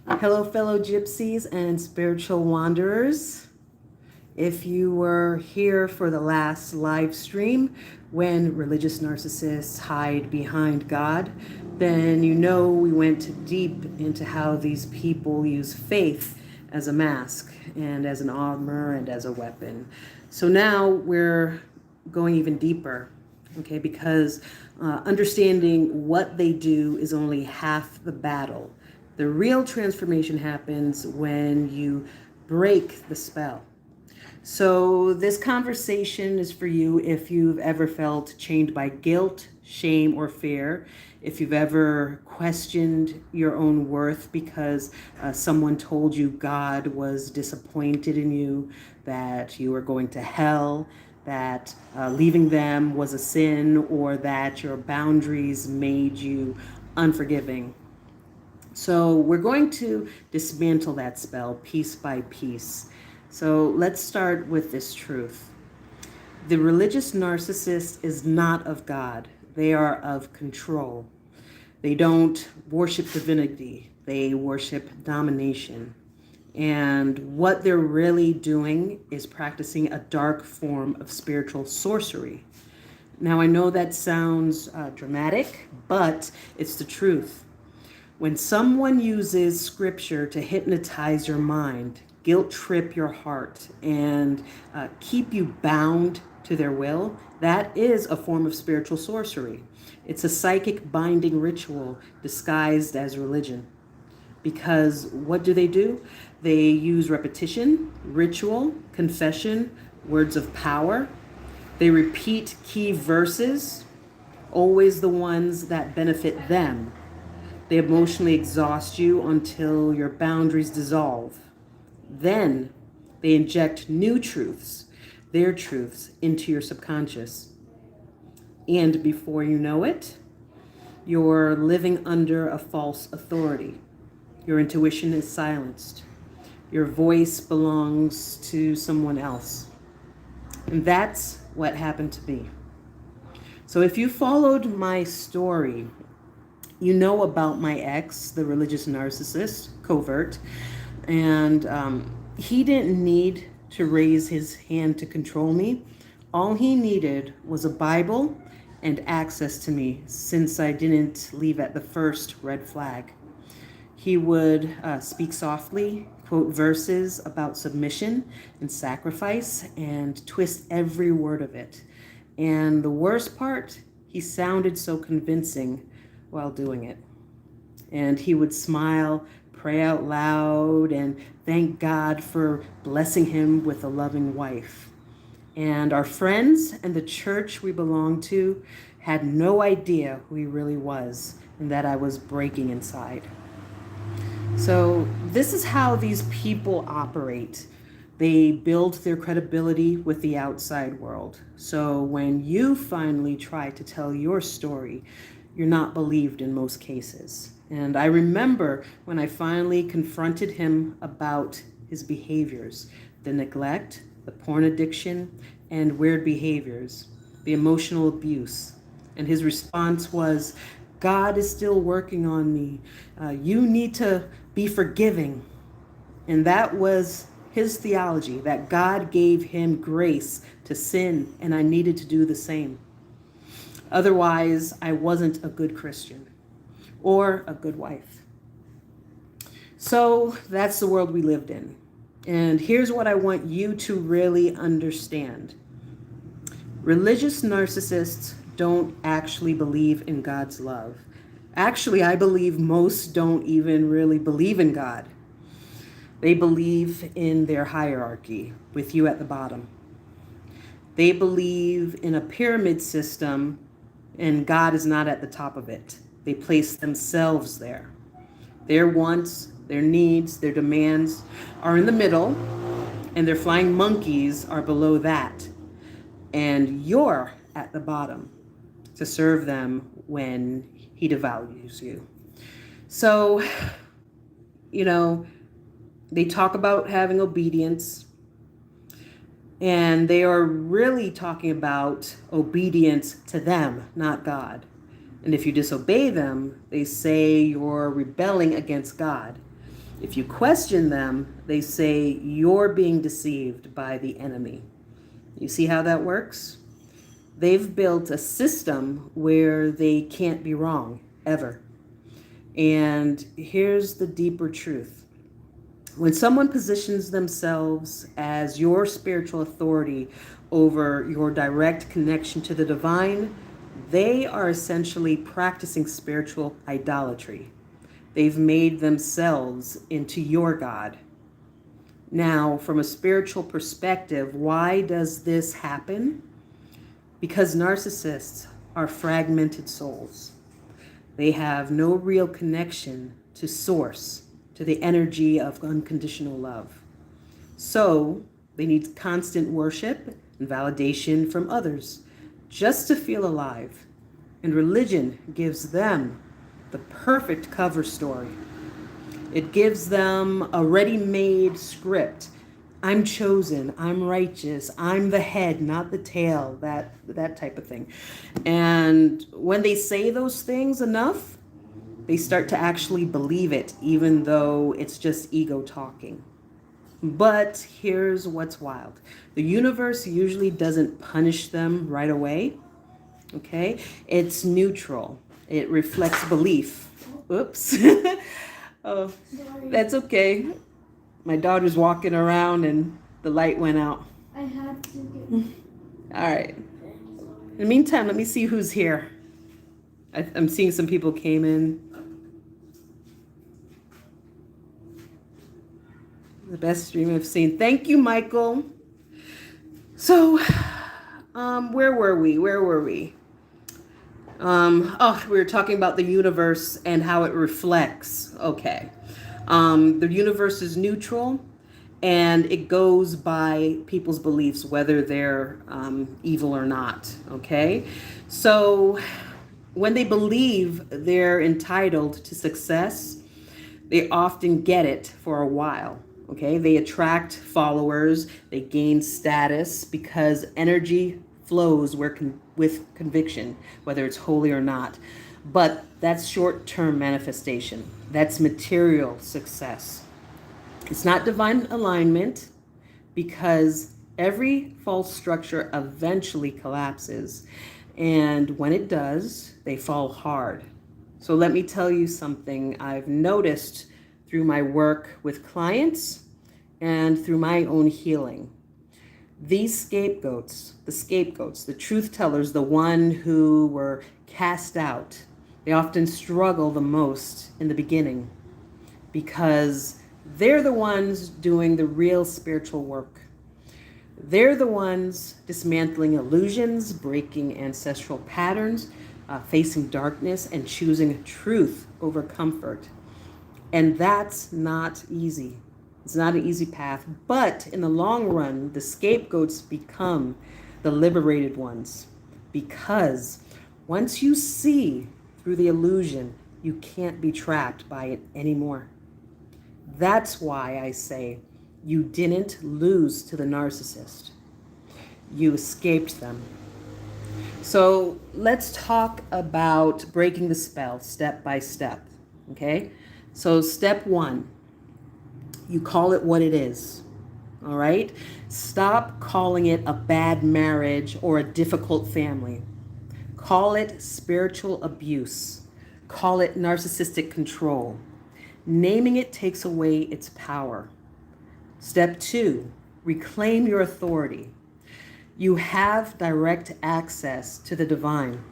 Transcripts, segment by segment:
Hello, fellow gypsies and spiritual wanderers. If you were here for the last live stream when religious narcissists hide behind God, then you know we went deep into how these people use faith as a mask and as an armor and as a weapon. So now we're going even deeper, okay, because understanding what they do is only half the battle. The real transformation happens when you break the spell. So, this conversation is for you if you've ever felt chained by guilt, shame, or fear. If you've ever questioned your own worth because someone told you God was disappointed in you, that you were going to hell, that leaving them was a sin, or that your boundaries made you unforgiving. So we're going to dismantle that spell piece by piece. So let's start with this truth. The religious narcissist is not of God. They are of control. They don't worship divinity. They worship domination. And what they're really doing is practicing a dark form of spiritual sorcery. Now, I know that sounds dramatic, but it's the truth. When someone uses scripture to hypnotize your mind, guilt trip your heart, and keep you bound to their will, that is a form of spiritual sorcery. It's a psychic binding ritual disguised as religion. Because what do? They use repetition, ritual, confession, words of power. They repeat key verses, always the ones that benefit them. They emotionally exhaust you until your boundaries dissolve. Then they inject new truths, their truths, into your subconscious. And before you know it, you're living under a false authority. Your intuition is silenced. Your voice belongs to someone else. And that's what happened to me. So if you followed my story, you know about my ex, the religious narcissist, covert, and he didn't need to raise his hand to control me. All he needed was a Bible and access to me, since I didn't leave at the first red flag. He would speak softly, quote verses about submission and sacrifice, and twist every word of it. And the worst part, he sounded so convincing while doing it. And he would smile, pray out loud, and thank God for blessing him with a loving wife. And our friends and the church we belonged to had no idea who he really was and that I was breaking inside. So this is how these people operate. They build their credibility with the outside world. So when you finally try to tell your story, you're not believed in most cases. And I remember when I finally confronted him about his behaviors, the neglect, the porn addiction, and weird behaviors, the emotional abuse. And his response was, God is still working on me. You need to be forgiving. And that was his theology, that God gave him grace to sin, and I needed to do the same. Otherwise, I wasn't a good Christian or a good wife. So that's the world we lived in. And here's what I want you to really understand. Religious narcissists don't actually believe in God's love. Actually, I believe most don't even really believe in God. They believe in their hierarchy, with you at the bottom. They believe in a pyramid system, and God is not at the top of it. They place themselves there. Their wants, their needs, their demands are in the middle, and their flying monkeys are below that. And you're at the bottom to serve them when he devalues you. So, they talk about having obedience, and they are really talking about obedience to them, not God. And if you disobey them, they say you're rebelling against God. If you question them, they say you're being deceived by the enemy. You see how that works? They've built a system where they can't be wrong, ever. And here's the deeper truth. When someone positions themselves as your spiritual authority over your direct connection to the divine, they are essentially practicing spiritual idolatry. They've made themselves into your God. Now, from a spiritual perspective, why does this happen? Because narcissists are fragmented souls. They have no real connection to source, to the energy of unconditional love. So they need constant worship and validation from others just to feel alive. And religion gives them the perfect cover story. It gives them a ready-made script. I'm chosen, I'm righteous, I'm the head, not the tail, that type of thing. And when they say those things enough, they start to actually believe it, even though it's just ego talking. But here's what's wild. The universe usually doesn't punish them right away, okay? It's neutral. It reflects belief. Oops. Oh, that's okay. My daughter's walking around and the light went out. I had to get... All right. In the meantime, let me see who's here. I'm seeing some people came in. The best stream I've seen. Thank you, Michael. So, where were we? We were talking about the universe and how it reflects. Okay. The universe is neutral and it goes by people's beliefs, whether they're evil or not. Okay. So when they believe they're entitled to success, they often get it for a while. Okay. They attract followers, they gain status because energy flows with conviction, whether it's holy or not. But that's short-term manifestation. That's material success. It's not divine alignment because every false structure eventually collapses. And when it does, they fall hard. So let me tell you something I've noticed through my work with clients and through my own healing. These scapegoats, the truth tellers, the one who were cast out, they often struggle the most in the beginning because they're the ones doing the real spiritual work. They're the ones dismantling illusions, breaking ancestral patterns, facing darkness, and choosing truth over comfort. And that's not easy. It's not an easy path, but in the long run, the scapegoats become the liberated ones because once you see through the illusion, you can't be trapped by it anymore. That's why I say you didn't lose to the narcissist. You escaped them. So let's talk about breaking the spell step by step, okay? So step one, you call it what it is, all right? Stop calling it a bad marriage or a difficult family. Call it spiritual abuse. Call it narcissistic control. Naming it takes away its power. Step two, reclaim your authority. You have direct access to the divine.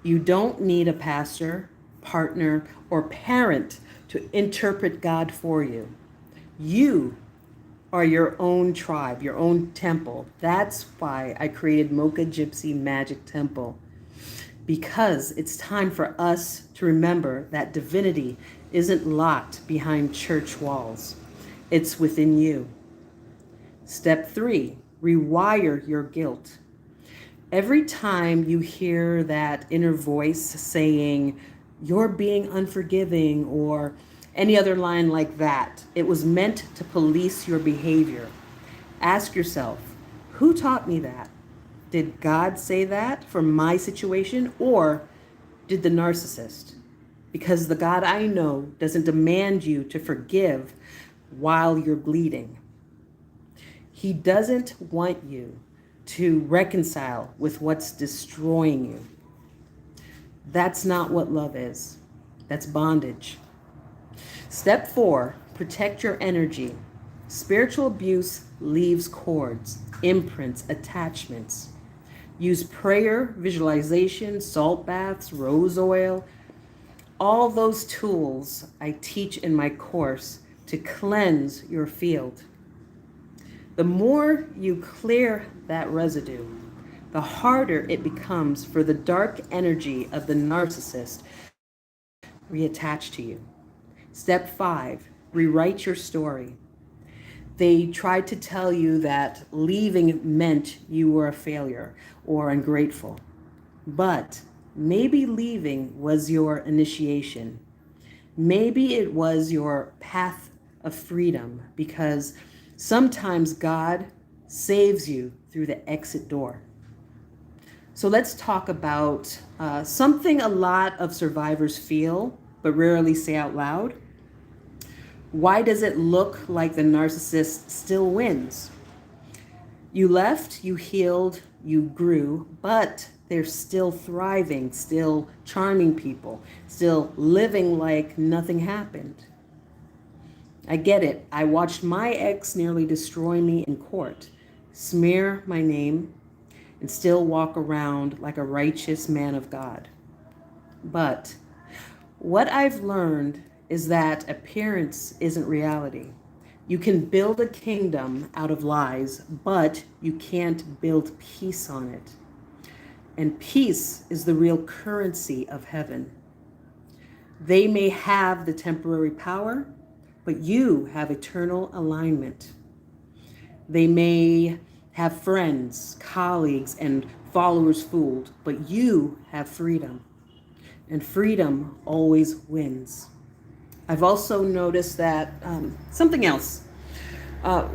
You don't need a pastor, partner, or parent to interpret God for you. You are your own tribe, your own temple. That's why I created Mocha Gypsy Magic Temple. Because it's time for us to remember that divinity isn't locked behind church walls. It's within you. Step three, rewire your guilt. Every time you hear that inner voice saying, "You're being unforgiving," or any other line like that, it was meant to police your behavior. Ask yourself, who taught me that? Did God say that for my situation, or did the narcissist? because the God I know doesn't demand you to forgive while you're bleeding. He doesn't want you to reconcile with what's destroying you. That's not what love is. That's bondage. Step 4, protect your energy. Spiritual abuse leaves cords, imprints, attachments. Use prayer, visualization, salt baths, rose oil, all those tools I teach in my course to cleanse your field. The more you clear that residue, the harder it becomes for the dark energy of the narcissist reattach to you. Step 5, rewrite your story. They tried to tell you that leaving meant you were a failure or ungrateful. But maybe leaving was your initiation. Maybe it was your path of freedom, because sometimes God saves you through the exit door. So let's talk about something a lot of survivors feel but rarely say out loud. Why does it look like the narcissist still wins? You left, you healed, you grew, but they're still thriving, still charming people, still living like nothing happened. I get it. I watched my ex nearly destroy me in court, smear my name, and still walk around like a righteous man of God. But what I've learned is that appearance isn't reality. You can build a kingdom out of lies, but you can't build peace on it. And peace is the real currency of heaven. They may have the temporary power, but you have eternal alignment. They may have friends, colleagues, and followers fooled, but you have freedom. And freedom always wins. I've also noticed that something else.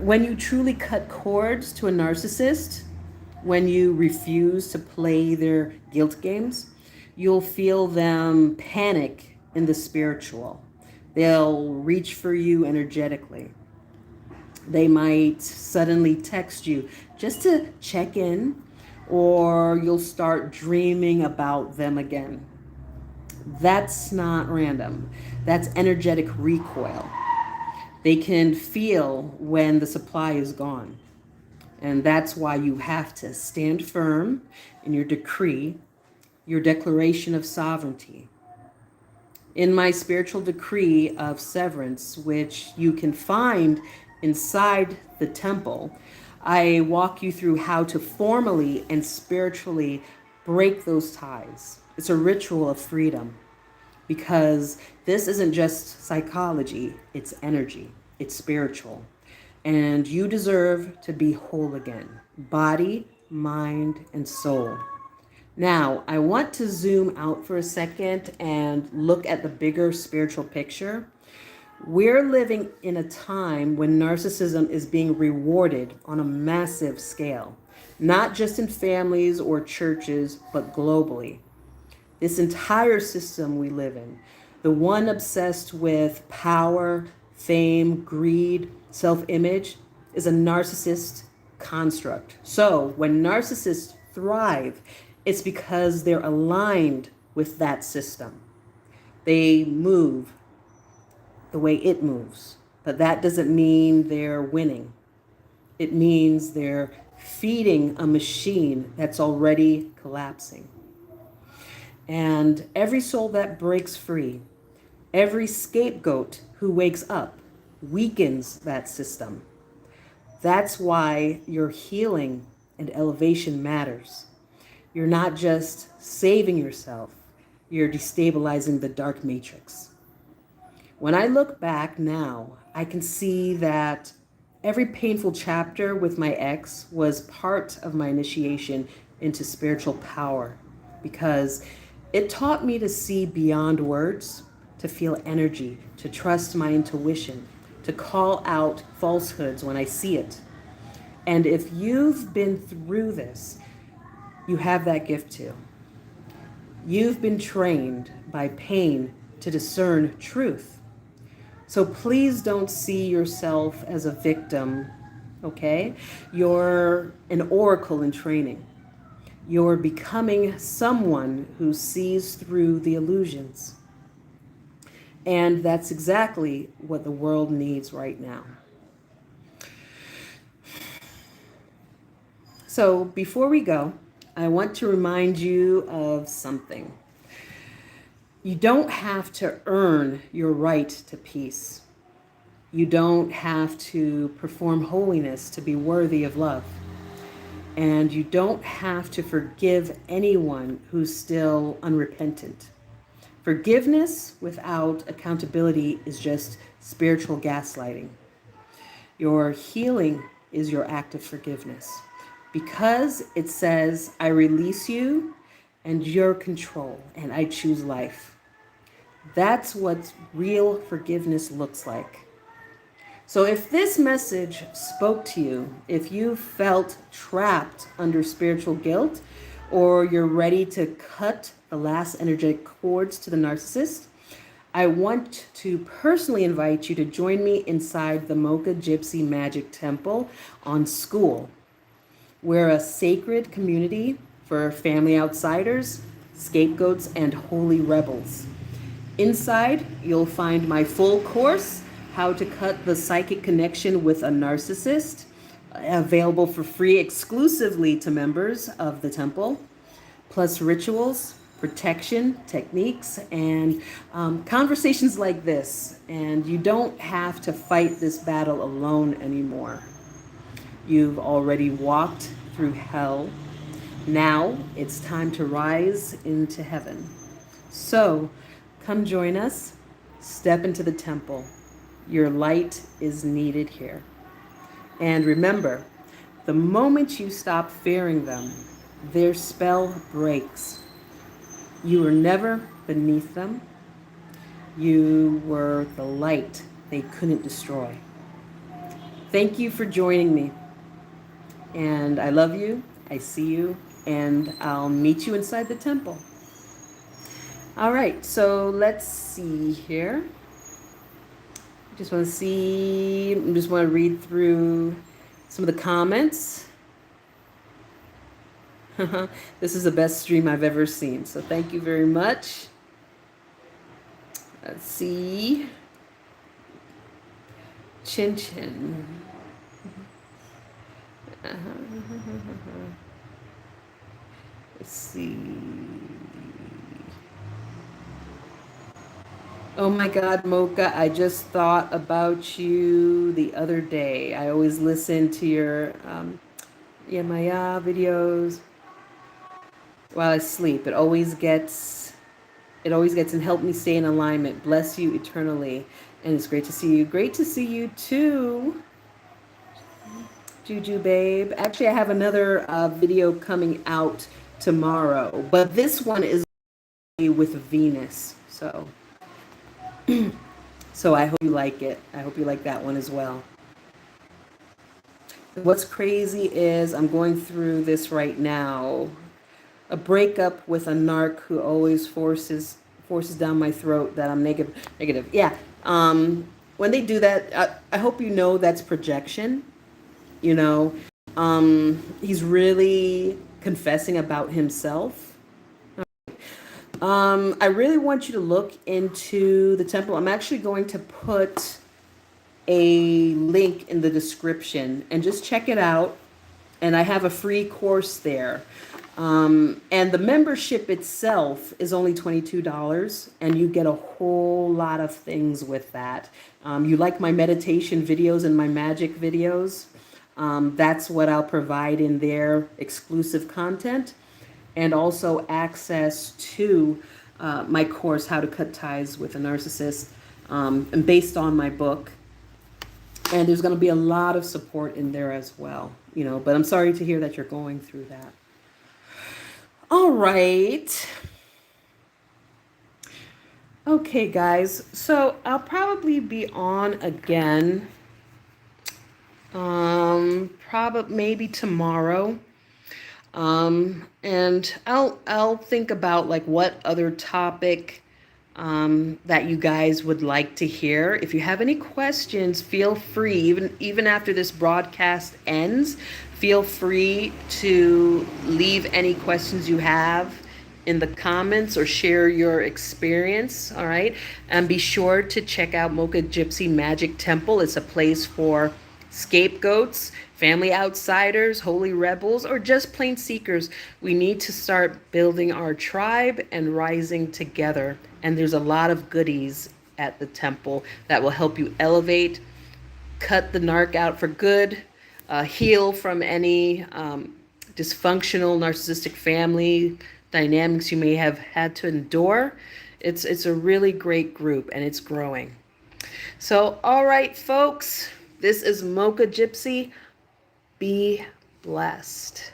When you truly cut cords to a narcissist, when you refuse to play their guilt games, you'll feel them panic in the spiritual. They'll reach for you energetically. They might suddenly text you just to check in, or you'll start dreaming about them again. That's not random. That's energetic recoil. They can feel when the supply is gone. And that's why you have to stand firm in your decree, your declaration of sovereignty. In my spiritual decree of severance, which you can find inside the temple, I walk you through how to formally and spiritually break those ties. It's a ritual of freedom, because this isn't just psychology, it's energy, it's spiritual. And you deserve to be whole again, body, mind, and soul. Now, I want to zoom out for a second and look at the bigger spiritual picture. We're living in a time when narcissism is being rewarded on a massive scale, not just in families or churches, but globally. This entire system we live in, the one obsessed with power, fame, greed, self-image, is a narcissist construct. So when narcissists thrive, it's because they're aligned with that system. They move the way it moves, but that doesn't mean they're winning. It means they're feeding a machine that's already collapsing. And every soul that breaks free, every scapegoat who wakes up, weakens that system. That's why your healing and elevation matters. You're not just saving yourself, you're destabilizing the dark matrix. When I look back now, I can see that every painful chapter with my ex was part of my initiation into spiritual power, because it taught me to see beyond words, to feel energy, to trust my intuition, to call out falsehoods when I see it. And if you've been through this, you have that gift too. You've been trained by pain to discern truth. So please don't see yourself as a victim, okay? You're an oracle in training. You're becoming someone who sees through the illusions. And that's exactly what the world needs right now. So before we go, I want to remind you of something. You don't have to earn your right to peace. You don't have to perform holiness to be worthy of love. And you don't have to forgive anyone who's still unrepentant. Forgiveness without accountability is just spiritual gaslighting. Your healing is your act of forgiveness because it says, I release you and your control, and I choose life. That's what real forgiveness looks like. So if this message spoke to you, if you felt trapped under spiritual guilt, or you're ready to cut the last energetic cords to the narcissist, I want to personally invite you to join me inside the Mocha Gypsy Magic Temple on School. We're a sacred community for family outsiders, scapegoats, and holy rebels. Inside, you'll find my full course, How to Cut the Psychic Connection with a Narcissist, available for free exclusively to members of the temple, plus rituals, protection techniques, and conversations like this. And you don't have to fight this battle alone anymore. You've already walked through hell. Now it's time to rise into heaven. So come join us. Step into the temple. Your light is needed here. And remember, the moment you stop fearing them, their spell breaks. You were never beneath them. You were the light they couldn't destroy. Thank you for joining me. And I love you. I see you. And I'll meet you inside the temple. All right, so let's see here. I just want to read through some of the comments. This is the best stream I've ever seen, so thank you very much. Let's see. Chin Chin. Let's see. Oh my God, Mocha, I just thought about you the other day. I always listen to your Yamaya videos while I sleep. It always gets and help me stay in alignment. Bless you eternally. And it's great to see you. Great to see you too, Juju babe. Actually, I have another video coming out tomorrow, but this one is with Venus. So I hope you like it. I hope you like that one as well. What's crazy is I'm going through this right now. A breakup with a narc who always forces down my throat that I'm negative. Yeah. When they do that, I hope you know that's projection. You know, he's really confessing about himself. I really want you to look into the temple. I'm actually going to put a link in the description and just check it out. And I have a free course there. And the membership itself is only $22, and you get a whole lot of things with that. You like my meditation videos and my magic videos? That's what I'll provide in their exclusive content, and also access to my course, How to Cut Ties with a Narcissist, and based on my book. And there's going to be a lot of support in there as well, you know, but I'm sorry to hear that you're going through that. All right. Okay, guys. So I'll probably be on again. Probably maybe tomorrow. And I'll think about like what other topic that you guys would like to hear. If you have any questions, feel free, even after this broadcast ends, feel free to leave any questions you have in the comments or share your experience. All right. And be sure to check out Mocha Gypsy Magic Temple. It's a place for scapegoats, family outsiders, holy rebels, or just plain seekers. We need to start building our tribe and rising together. And there's a lot of goodies at the temple that will help you elevate, cut the narc out for good, heal from any dysfunctional narcissistic family dynamics you may have had to endure. It's a really great group and it's growing. So, all right, folks, this is Mocha Gypsy. Be blessed.